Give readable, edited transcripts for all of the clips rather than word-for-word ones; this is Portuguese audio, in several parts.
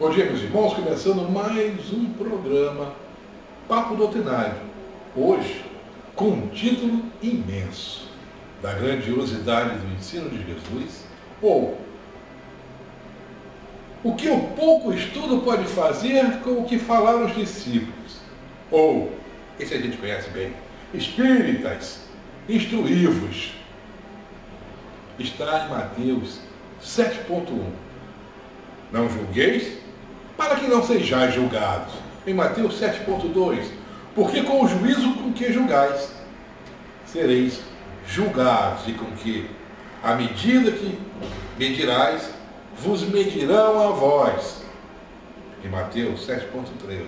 Bom dia, meus irmãos, começando mais um programa Papo Doutrinário. Hoje, com um título imenso, da grandiosidade do ensino de Jesus, ou o que o pouco estudo pode fazer com o que falaram os discípulos, ou, esse a gente conhece bem, espíritas, instruí-vos. Está em Mateus 7.1. Não julgueis, para que não sejais julgados. Em Mateus 7.2. Porque com o juízo com que julgais, sereis julgados, e com que a medida que medirás, vos medirão a vós. Em Mateus 7.13.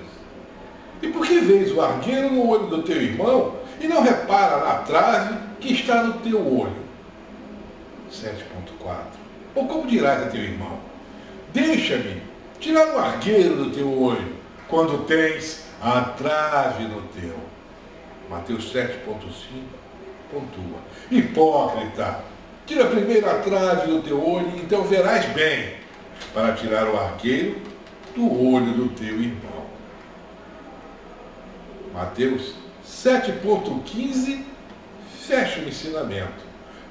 E por que vês o argueiro no olho do teu irmão, e não repara na trave que está no teu olho? 7.4. Ou como dirás a teu irmão: deixa-me tirar o argueiro do teu olho, quando tens a trave no teu? Mateus 7.5 pontua: hipócrita, tira primeiro a trave do teu olho, e então verás bem para tirar o argueiro do olho do teu irmão. Mateus 7.15 fecha o ensinamento: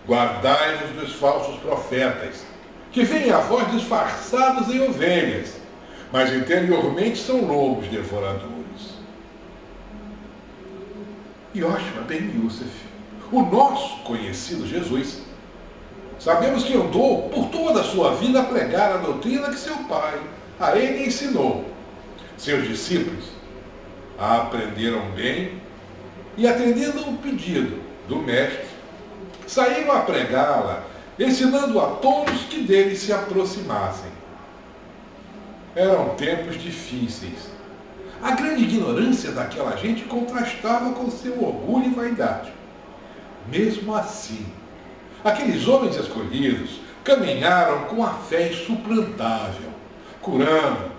guardai-vos dos falsos profetas, que vêm a vós disfarçados em ovelhas, mas interiormente são lobos devoradores. Yoshua ben Yosef, o nosso conhecido Jesus, sabemos que andou por toda a sua vida a pregar a doutrina que seu pai a ele ensinou. Seus discípulos a aprenderam bem e, atendendo ao pedido do mestre, saíram a pregá-la, ensinando a todos que dele se aproximassem. Eram tempos difíceis. A grande ignorância daquela gente contrastava com seu orgulho e vaidade. Mesmo assim, aqueles homens escolhidos caminharam com a fé insuplantável, curando,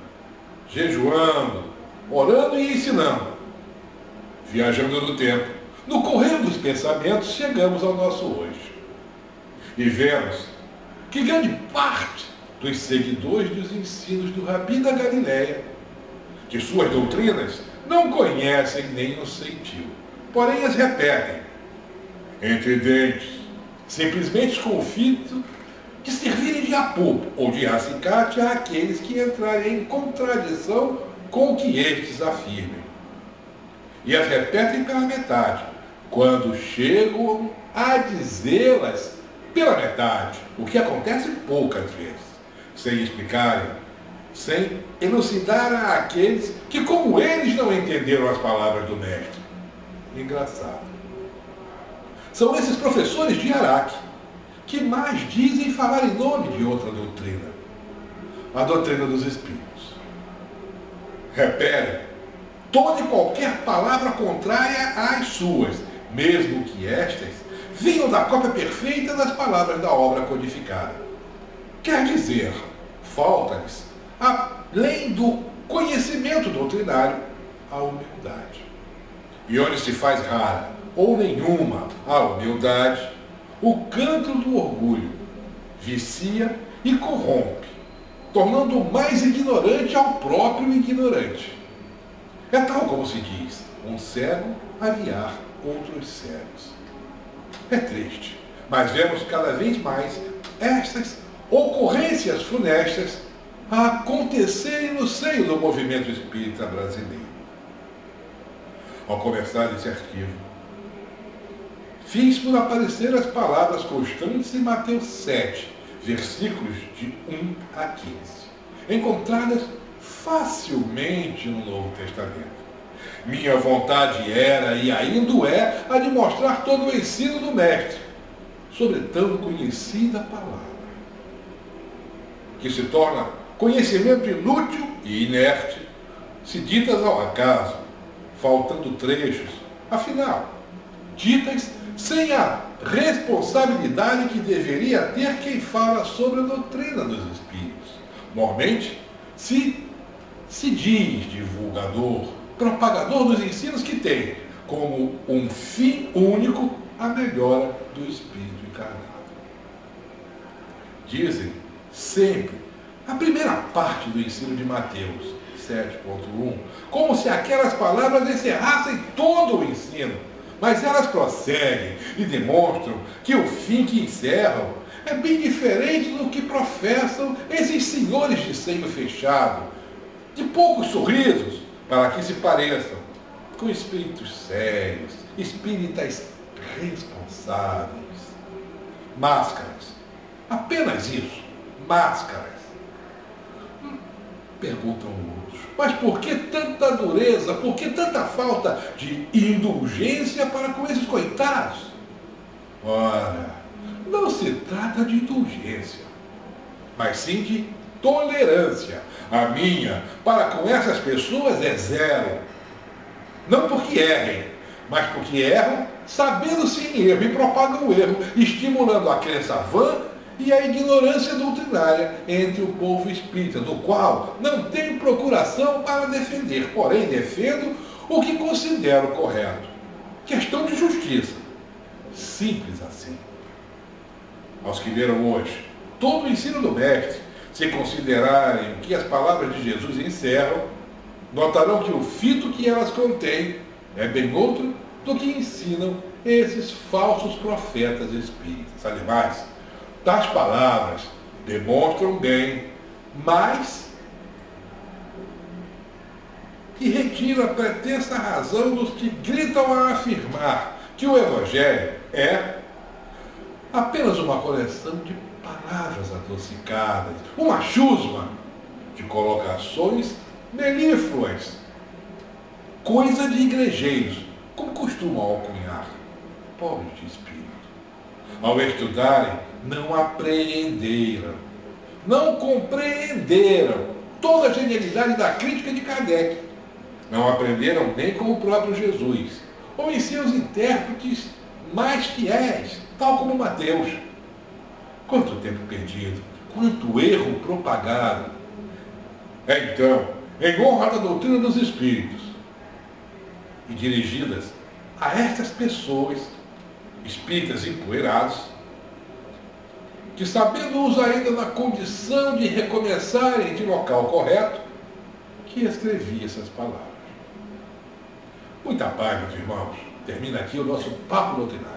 jejuando, orando e ensinando. Viajando no tempo, no correr dos pensamentos, chegamos ao nosso hoje. E vemos que grande parte dos seguidores dos ensinos do Rabi da Galileia, que suas doutrinas não conhecem nem o sentido, porém as repetem, entre dentes, simplesmente com o fito de servirem de apoio ou de acicate àqueles que entrarem em contradição com o que estes afirmem. E as repetem pela metade, quando chegam a dizê-las pela metade, o que acontece poucas vezes, sem explicarem, sem elucidar àqueles que, como eles, não entenderam as palavras do mestre. Engraçado. São esses professores de Araque que mais dizem falar em nome de outra doutrina, a doutrina dos Espíritos. Repetem toda e qualquer palavra contrária às suas, mesmo que estas venham da cópia perfeita das palavras da obra codificada. Quer dizer, falta-lhes, além do conhecimento doutrinário, a humildade. E onde se faz rara ou nenhuma a humildade, o cancro do orgulho vicia e corrompe, tornando o mais ignorante ao próprio ignorante. É tal como se diz: um cego a guiar outros cegos. É triste, mas vemos cada vez mais estas ocorrências funestas a acontecerem no seio do movimento espírita brasileiro. Ao começar esse arquivo, fiz por aparecer as palavras constantes em Mateus 7, versículos de 1 a 15, encontradas facilmente no Novo Testamento. Minha vontade era e ainda é a de mostrar todo o ensino do mestre sobre tão conhecida palavra, que se torna conhecimento inútil e inerte se ditas ao acaso, faltando trechos, afinal, ditas sem a responsabilidade que deveria ter quem fala sobre a doutrina dos Espíritos. Normalmente, se diz divulgador, propagador dos ensinos que tem como um fim único a melhora do espírito encarnado. Dizem sempre a primeira parte do ensino de Mateus 7.1, como se aquelas palavras encerrassem todo o ensino. Mas elas prosseguem e demonstram que o fim que encerram é bem diferente do que professam esses senhores de seio fechado, de poucos sorrisos, para que se pareçam com espíritos sérios, espíritas responsáveis. Máscaras. Apenas isso. Máscaras. Perguntam outros. Mas por que tanta dureza? Por que tanta falta de indulgência para com esses coitados? Ora, não se trata de indulgência, mas sim de tolerância. A minha para com essas pessoas é zero. Não porque errem, mas porque erram sabendo-se em erro e propagam o erro, estimulando a crença vã e a ignorância doutrinária entre o povo espírita, do qual não tenho procuração para defender, porém defendo o que considero correto. Questão de justiça. Simples assim. Aos que leram hoje todo o ensino do Mestre, se considerarem o que as palavras de Jesus encerram, notarão que o fito que elas contêm é bem outro do que ensinam esses falsos profetas espíritas. Ademais, tais palavras demonstram bem, mas que retira a pretensa razão dos que gritam a afirmar que o Evangelho é apenas uma coleção de palavras adocicadas, uma chusma de colocações melífluas, coisa de igrejeiros, como costumam alcunhar, pobres de espírito. Ao estudarem, não apreenderam, não compreenderam toda a genialidade da crítica de Kardec. Não aprenderam nem com o próprio Jesus, ou em seus intérpretes mais fiéis, tal como Mateus. Quanto tempo perdido, quanto erro propagado. Então, em honra da doutrina dos Espíritos, e dirigidas a estas pessoas, espíritas empoeirados, que sabendo-os ainda na condição de recomeçarem de local correto, que escrevi essas palavras. Muita paz, meus irmãos. Termina aqui o nosso papo doutrinário.